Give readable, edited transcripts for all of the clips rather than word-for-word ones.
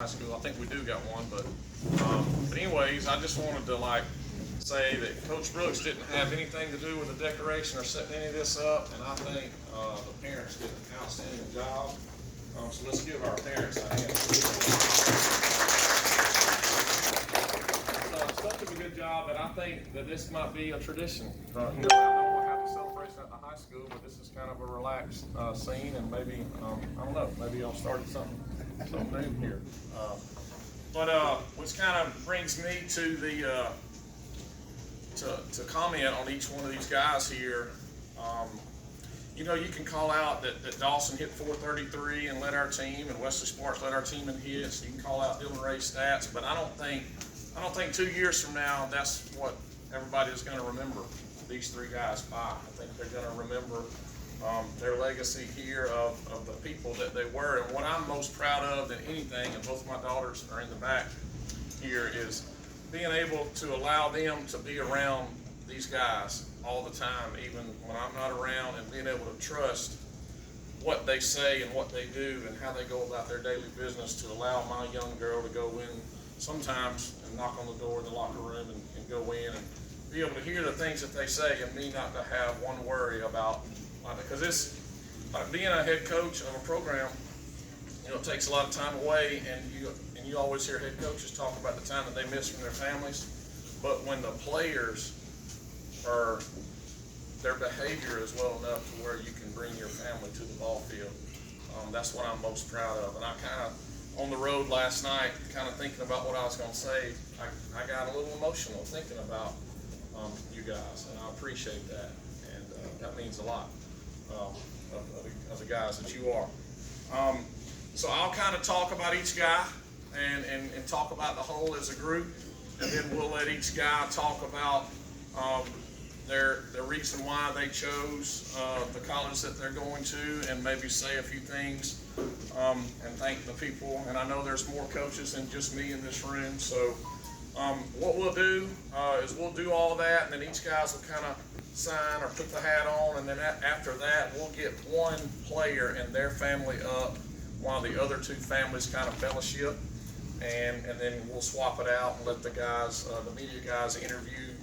high school. I think we do got one, but anyways, I just wanted to say that Coach Brooks didn't have anything to do with the decoration or setting any of this up, and I think the parents did an outstanding job. So let's give our parents a hand. Such a good job that I think that this might be a tradition. I know we'll have the celebration at the high school, but this is kind of a relaxed scene, and maybe I don't know, maybe y'all started something new here. Which kind of brings me to the to comment on each one of these guys here. You can call out that Dawson hit 433 and led our team, and Wesley Sparks led our team in hits. You can call out Dylan Ray's stats, but I don't think 2 years from now that's what everybody is going to remember these three guys by. I think they're going to remember their legacy here of the people that they were. And what I'm most proud of than anything, and both my daughters are in the back here, is being able to allow them to be around these guys all the time, even when I'm not around, and being able to trust what they say and what they do and how they go about their daily business, to allow my young girl to go in sometimes and knock on the door in the locker room and go in and be able to hear the things that they say, and me not to have one worry about, because it's like being a head coach of a program. It takes a lot of time away, and you always hear head coaches talk about the time that they miss from their families. But when the players are, their behavior is well enough to where you can bring your family to the ball field, that's what I'm most proud of. And I kind of, on the road last night, kind of thinking about what I was going to say, I got a little emotional thinking about you guys, and I appreciate that, and that means a lot of the guys that you are. So I'll kind of talk about each guy and talk about the whole as a group, and then we'll let each guy talk about their reason why they chose the college that they're going to, and maybe say a few things and thank the people. And I know there's more coaches than just me in this room, so what we'll do is we'll do all of that, and then each guys will kind of sign or put the hat on, and then after that we'll get one player and their family up while the other two families kind of fellowship, and then we'll swap it out and let the guys, the media guys, interview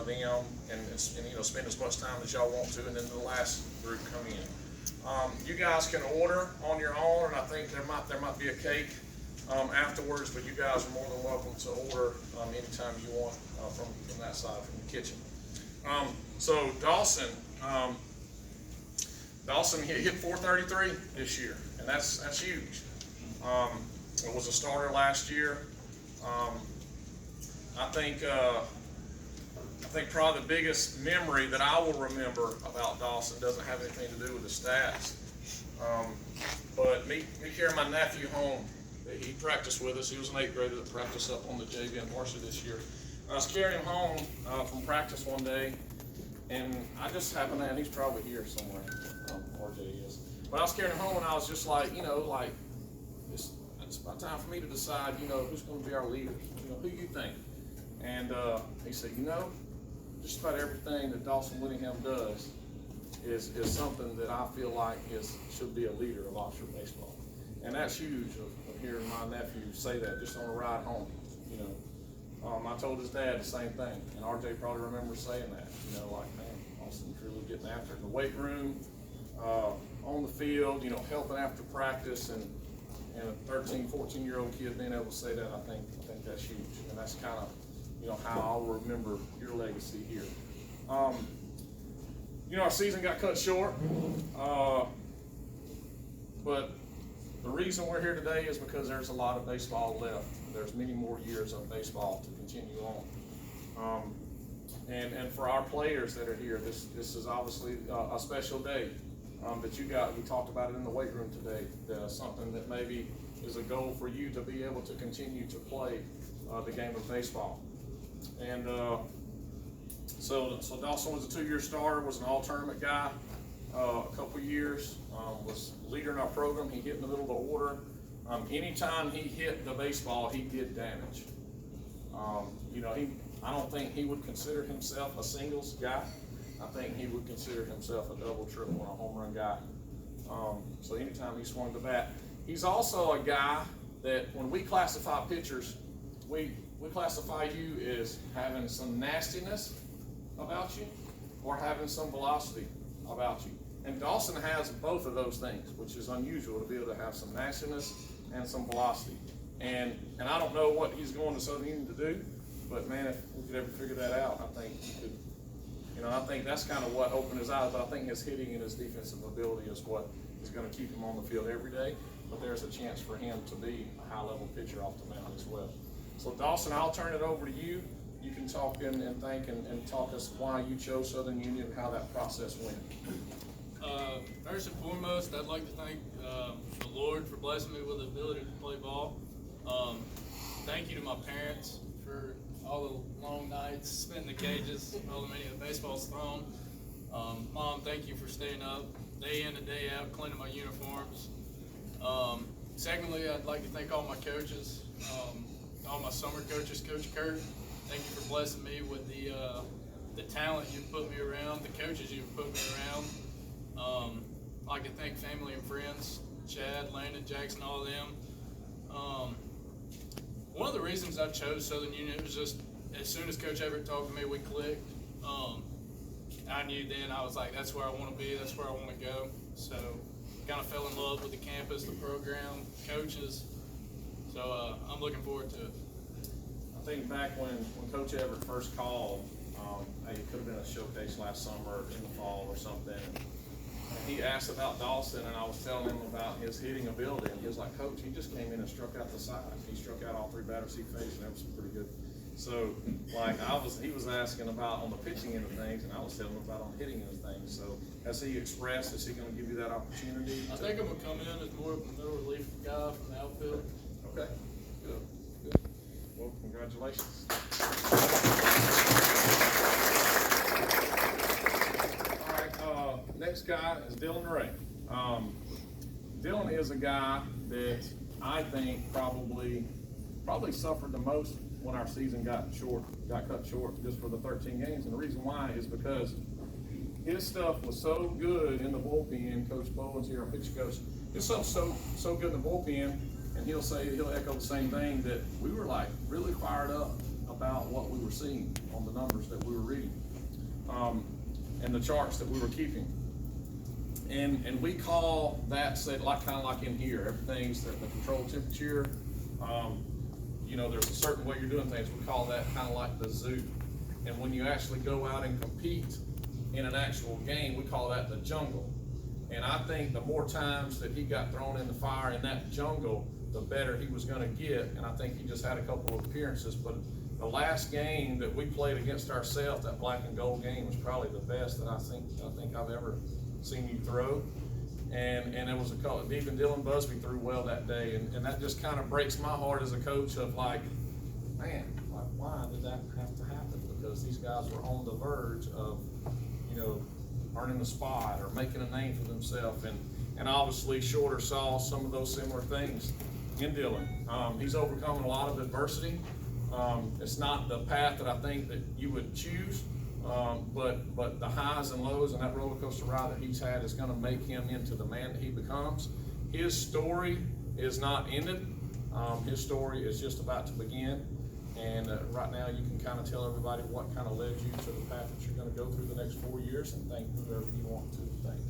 them and spend as much time as y'all want to, and then the last group come in. You guys can order on your own, and I think there might be a cake afterwards, but you guys are more than welcome to order anytime you want from that side, from the kitchen. So Dawson hit 433 this year, and that's huge. It was a starter last year. I think probably the biggest memory that I will remember about Dawson doesn't have anything to do with the stats, but me carrying my nephew home. He practiced with us. He was an 8th grader that practiced up on the JV and varsity this year. I was carrying him home from practice one day, and I just happened to, and he's probably here somewhere, RJ is. But I was carrying him home, and I was just it's about time for me to decide, who's going to be our leader. Who you think? And he said, just about everything that Dawson Whittingham does is something that I feel like should be a leader of Oxford baseball. And that's huge of hearing my nephew say that just on a ride home. I told his dad the same thing, and RJ probably remembers saying that. Man, Austin's really getting after it in the weight room, on the field, helping after practice, and a 13, 14-year-old kid being able to say that, I think that's huge, and that's kind of how I'll remember your legacy here. Our season got cut short, but the reason we're here today is because there's a lot of baseball left. There's many more years of baseball to continue on. And for our players that are here, this is obviously a special day that you got. We talked about it in the weight room today. Something that maybe is a goal for you to be able to continue to play the game of baseball. And so Dawson was a 2-year starter, was an all-tournament guy a couple years, was leader in our program. He hit in the middle of the order. Anytime he hit the baseball, he did damage. I don't think he would consider himself a singles guy. I think he would consider himself a double, triple, and a home run guy. So anytime he swung the bat, he's also a guy that when we classify pitchers, we classify you as having some nastiness about you or having some velocity about you. And Dawson has both of those things, which is unusual to be able to have some nastiness and some velocity. And I don't know what he's going to Southern Union to do, but man, if we could ever figure that out, I think he could. I think that's kind of what opened his eyes, but I think his hitting and his defensive ability is what is going to keep him on the field every day. But there's a chance for him to be a high-level pitcher off the mound as well. So Dawson, I'll turn it over to you. You can talk and thank and talk us why you chose Southern Union and how that process went. First and foremost, I'd like to thank the Lord for blessing me with the ability to play ball. Thank you to my parents for all the long nights spent in the cages, all the many of the baseballs thrown. Mom, thank you for staying up day in and day out, cleaning my uniforms. Secondly, I'd like to thank all my coaches, all my summer coaches, Coach Kurt. Thank you for blessing me with the talent you've put me around, the coaches you've put me around. I'd like to thank family and friends, Chad, Landon, Jackson, all of them. One of the reasons I chose Southern Union was just as soon as Coach Everett talked to me, we clicked. I knew then, I was like, that's where I want to be, that's where I want to go. So kind of fell in love with the campus, the program, coaches. So I'm looking forward to it. I think back when Coach Everett first called, it could have been a showcase last summer in the fall or something. And he asked about Dawson, and I was telling him about his hitting ability. And he was like, Coach, he just came in and struck out the side. He struck out all 3 batters he faced, and that was pretty good. So, like, he was asking about on the pitching end of things, and I was telling him about on the hitting end of things. So, has he expressed, is he going to give you that opportunity? I think I'm going to come in as more of a middle relief guy from the outfield. Okay, good. Well, congratulations. All right, next guy is Dylan Ray. Dylan is a guy that I think probably suffered the most when our season got cut short just for the 13 games. And the reason why is because his stuff was so good in the bullpen. Coach Bowen's here, our pitch coach. His stuff so good in the bullpen, and he'll echo the same thing, that we were like really fired up about what we were seeing on the numbers that we were reading, and the charts that we were keeping. And we call that, kind of like in here, everything's the controlled temperature. There's a certain way you're doing things. We call that kind of like the zoo. And when you actually go out and compete in an actual game, we call that the jungle. And I think the more times that he got thrown in the fire in that jungle, the better he was going to get. And I think he just had a couple of appearances. But the last game that we played against ourselves, that black and gold game, was probably the best that I think I've ever seen you throw. And it was even Dylan Busby threw well that day, and that just kind of breaks my heart as a coach of like, man, why did that have to happen? Because these guys were on the verge of, earning the spot or making a name for themselves, and obviously Shorter saw some of those similar things in Dylan. He's overcome a lot of adversity. It's not the path that I think that you would choose. But the highs and lows and that roller coaster ride that he's had is going to make him into the man that he becomes. His story is not ended. His story is just about to begin. And right now you can kind of tell everybody what kind of led you to the path that you're going to go through the next 4 years, and thank whoever you want to thank.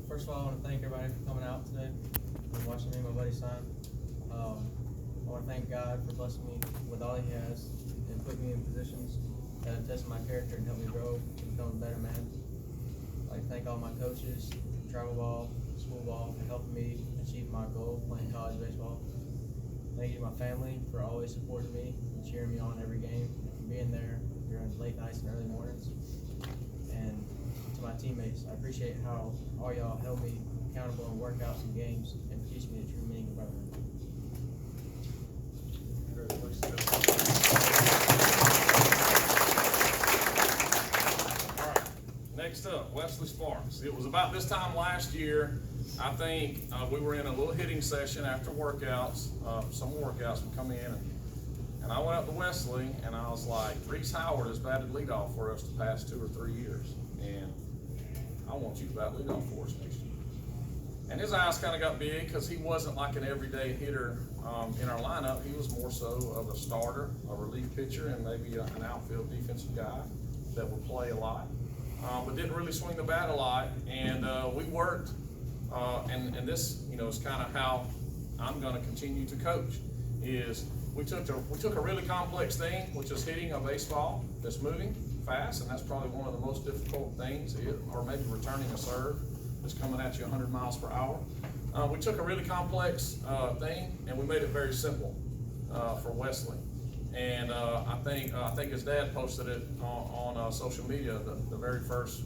First of all, I want to thank everybody for coming out today and watching me and my buddy sign. I want to thank God for blessing me with all He has and putting me in positions that have tested my character and helped me grow to become a better man. I'd like to thank all my coaches, travel ball, school ball, for helping me achieve my goal playing college baseball. Thank you to my family for always supporting me and cheering me on every game, and for being there during late nights and early mornings. And to my teammates, I appreciate how all y'all held me accountable in workouts and games and for teaching me the true meaning of brotherhood. Next up, Wesley Sparks. It was about this time last year, I think, we were in a little hitting session after workouts. Some workouts would come in, and I went up to Wesley, and I was like, Reese Howard has batted leadoff for us the past 2 or 3 years, and I want you to bat leadoff for us next year. And his eyes kind of got big because he wasn't like an everyday hitter in our lineup. He was more so of a starter, a relief pitcher, and maybe an outfield defensive guy that would play a lot, but didn't really swing the bat a lot. And we worked, and this, you know, is kind of how I'm going to continue to coach. Is we took a really complex thing, which is hitting a baseball that's moving fast, and that's probably one of the most difficult things, or maybe returning a serve that's coming at you 100 miles per hour. We took a really complex thing and we made it very simple for Wesley. And I think his dad posted it on social media, the very first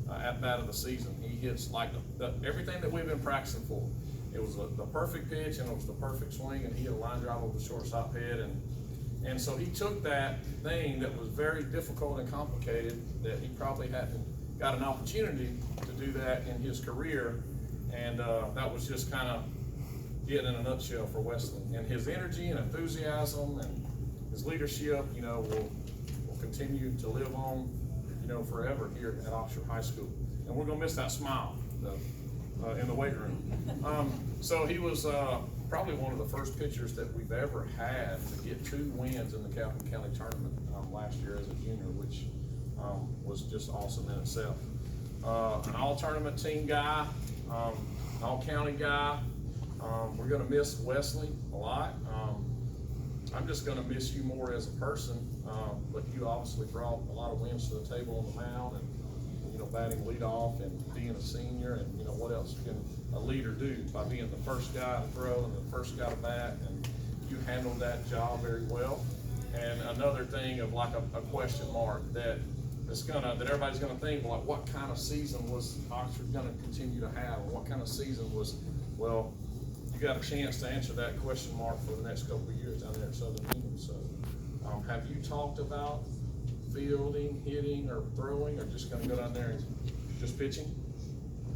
at bat of the season. He hits like everything that we've been practicing for. It was the perfect pitch and it was the perfect swing, and he hit a line drive over the shortstop head. And so he took that thing that was very difficult and complicated, that he probably hadn't got an opportunity to do that in his career, and that was just kind of it in a nutshell for Wesley. And his energy and enthusiasm and his leadership, you know, will continue to live on, you know, forever here at Oxford High School. And we're gonna miss that smile in the weight room. So he was probably one of the first pitchers that we've ever had to get 2 wins in the Calhoun County tournament last year as a junior, which was just awesome in itself. An all-tournament team guy, an all-county guy. We're gonna miss Wesley a lot. I'm just gonna miss you more as a person, but you obviously brought a lot of wins to the table on the mound, and you know, batting leadoff and being a senior, and you know, what else can a leader do by being the first guy to throw and the first guy to bat, and you handled that job very well. And another thing of like a question mark that everybody's gonna think, like, what kind of season was Oxford gonna continue to have, or what kind of season was, well, you got a chance to answer that question mark for the next couple of years down there at Southern Union. So, have you talked about fielding, hitting, or throwing, or just gonna go down there and just pitching?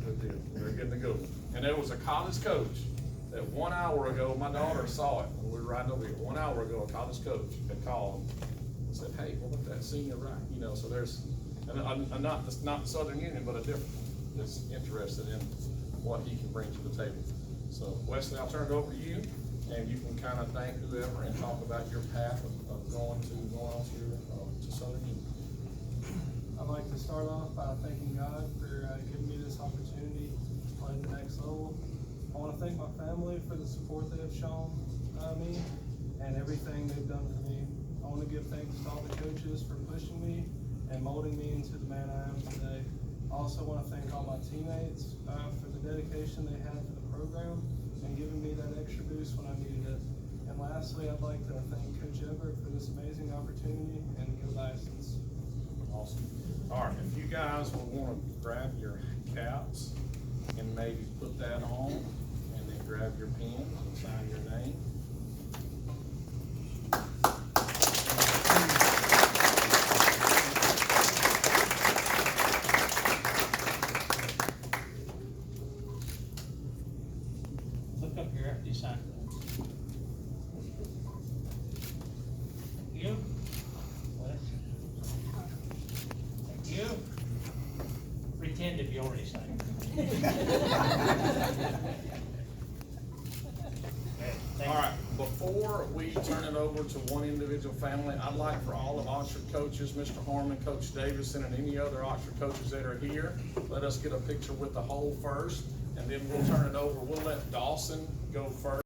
Good deal. We're getting to go. And there was a college coach that 1 hour ago, my daughter saw it when we were riding over here. 1 hour ago, a college coach had called and said, "Hey, what about that senior right?" You know, so there's not Southern Union, but a different one that's interested in what he can bring to the table. So Wesley, I'll turn it over to you, and you can kind of thank whoever and talk about your path of going on to Southern Union. I'd like to start off by thanking God for giving me this opportunity to play the next level. I want to thank my family for the support they have shown me and everything they've done for me. I want to give thanks to all the coaches for pushing me and molding me into the man I am today. I also want to thank all my teammates for the dedication they had to the program and giving me that extra boost when I needed it. And lastly, I'd like to thank Coach Everett for this amazing opportunity and go Bisons. Awesome. All right, if you guys will want to grab your caps and maybe put that on, and then grab your pens and sign your name. Look up here after you sign. Thank you. Thank you. Pretend if you already signed. All right, before we turn it over to one individual family, I'd like for all of Oxford coaches, Mr. Harmon, Coach Davison, and any other Oxford coaches that are here, let us get a picture with the whole first, and then we'll turn it over. We'll let Dawson go first.